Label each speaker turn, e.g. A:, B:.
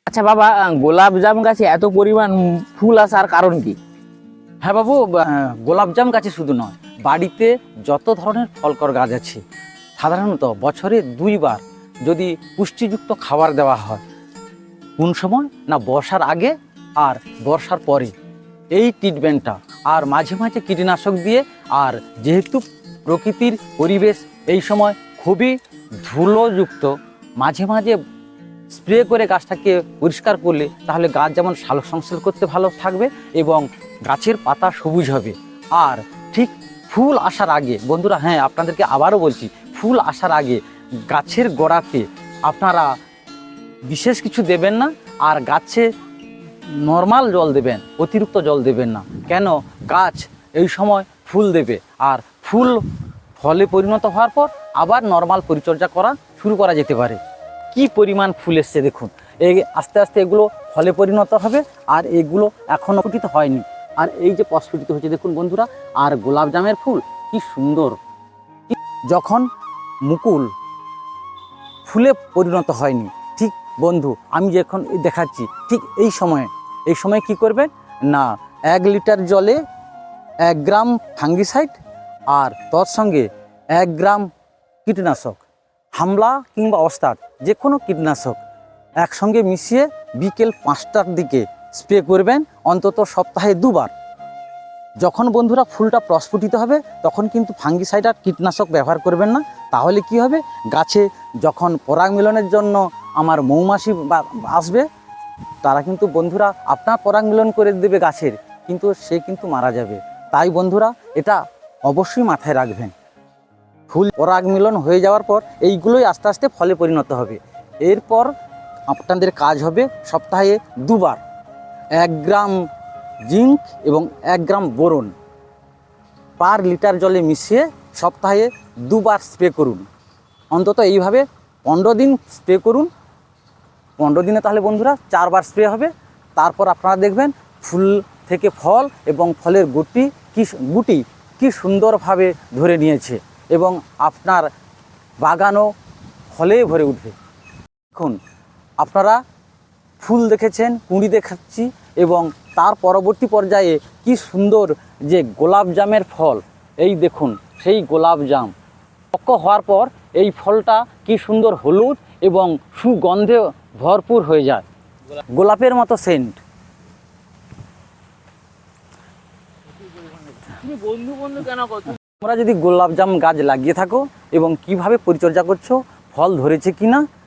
A: আচ্ছা বাবা, গোলাপ জাম গাছে এত পরিমাণ ফুল আসার কারণ কি?
B: হ্যাঁ বাবু, গোলাপজাম গাছে শুধু নয়, বাড়িতে যত ধরনের ফলকর গাছ আছে সাধারণত বছরে 2 বার যদি পুষ্টিযুক্ত খাবার দেওয়া হয়, কোন সময় না বর্ষার আগে আর বর্ষার পরে, এই ট্রিটমেন্টটা আর মাঝে মাঝে কীটনাশক দিয়ে, আর যেহেতু প্রকৃতির পরিবেশ এই সময় খুবই ধুলোযুক্ত, মাঝে মাঝে স্প্রে করে গাছটাকে পরিষ্কার করলে তাহলে গাছ যেমন সালোক সংশ্লেষ করতে ভালো থাকবে এবং গাছের পাতা সবুজ হবে। আর ঠিক ফুল আসার আগে বন্ধুরা, হ্যাঁ আপনাদেরকে আবারও বলছি, ফুল আসার আগে গাছের গোড়াতে আপনারা বিশেষ কিছু দেবেন না, আর গাছে নর্মাল জল দেবেন, অতিরিক্ত জল দেবেন না। কেন? গাছ এই সময় ফুল দেবে, আর ফুল ফলে পরিণত হওয়ার পর আবার নর্মাল পরিচর্যা করা শুরু করা যেতে পারে। কি পরিমাণ ফুল এসছে দেখুন, এই আস্তে আস্তে এগুলো ফলে পরিণত হবে, আর এগুলো এখনও ফুটিত হয়নি, আর এই যে প্রস্ফুটিত হচ্ছে দেখুন বন্ধুরা। আর গোলাপ জামের ফুল কি সুন্দর, যখন মুকুল ফুলে পরিণত হয়নি, ঠিক বন্ধু আমি যখন দেখাচ্ছি ঠিক এই সময়ে কি করবেন না, 1 লিটার জলে 1 গ্রাম ফাঙ্গিসাইড আর তোর সঙ্গে 1 গ্রাম কীটনাশক, হামলা কিংবা ওস্তাদ যে কোনো কীটনাশক একসঙ্গে মিশিয়ে বিকেল 5টার দিকে স্প্রে করবেন, অন্তত সপ্তাহে 2 বার। যখন বন্ধুরা ফুলটা প্রস্ফুটিত হবে তখন কিন্তু ফাঙ্গিসাইড আর কীটনাশক ব্যবহার করবেন না। তাহলে কি হবে, গাছে যখন পরাগ মিলনের জন্য আমার মৌমাছি আসবে, তারা কিন্তু বন্ধুরা আপনার পরাগ মিলন করে দেবে গাছের, কিন্তু সে কিন্তু মারা যাবে। তাই বন্ধুরা এটা অবশ্যই মাথায় রাখবেন। ফুল পরাগ মিলন হয়ে যাওয়ার পর এইগুলোই আস্তে আস্তে ফলে পরিণত হবে। এরপর আপনাদের কাজ হবে সপ্তাহে 2 বার 1 গ্রাম জিঙ্ক এবং 1 গ্রাম বোরন পার লিটার জলে মিশিয়ে সপ্তাহে 2 বার স্প্রে করুন। অন্তত এইভাবে 15 দিন স্প্রে করুন। 15 দিনে তাহলে বন্ধুরা 4 বার স্প্রে হবে। তারপর আপনারা দেখবেন ফুল থেকে ফল এবং ফলের গুটি কি সুন্দরভাবে ধরে নিয়েছে এবং আপনার বাগানও ফলে ভরে উঠবে। দেখুন আপনারা ফুল দেখেছেন, কুঁড়ি দেখাচ্ছি, এবং তার পরবর্তী পর্যায়ে কি সুন্দর যে গোলাপ জামের ফল, এই দেখুন সেই গোলাপ জাম পক্ক হওয়ার পর এই ফলটা কি সুন্দর হলুদ এবং সুগন্ধে ভরপুর হয়ে যায়, গোলাপের মতো সেন্ট।
A: বন্ধু বন্ধু কেন কত?
B: তোমরা যদি গোলাপ জাম গাছ লাগিয়ে থাকো এবং কিভাবে পরিচর্যা করছো, ফল ধরেছে কিনা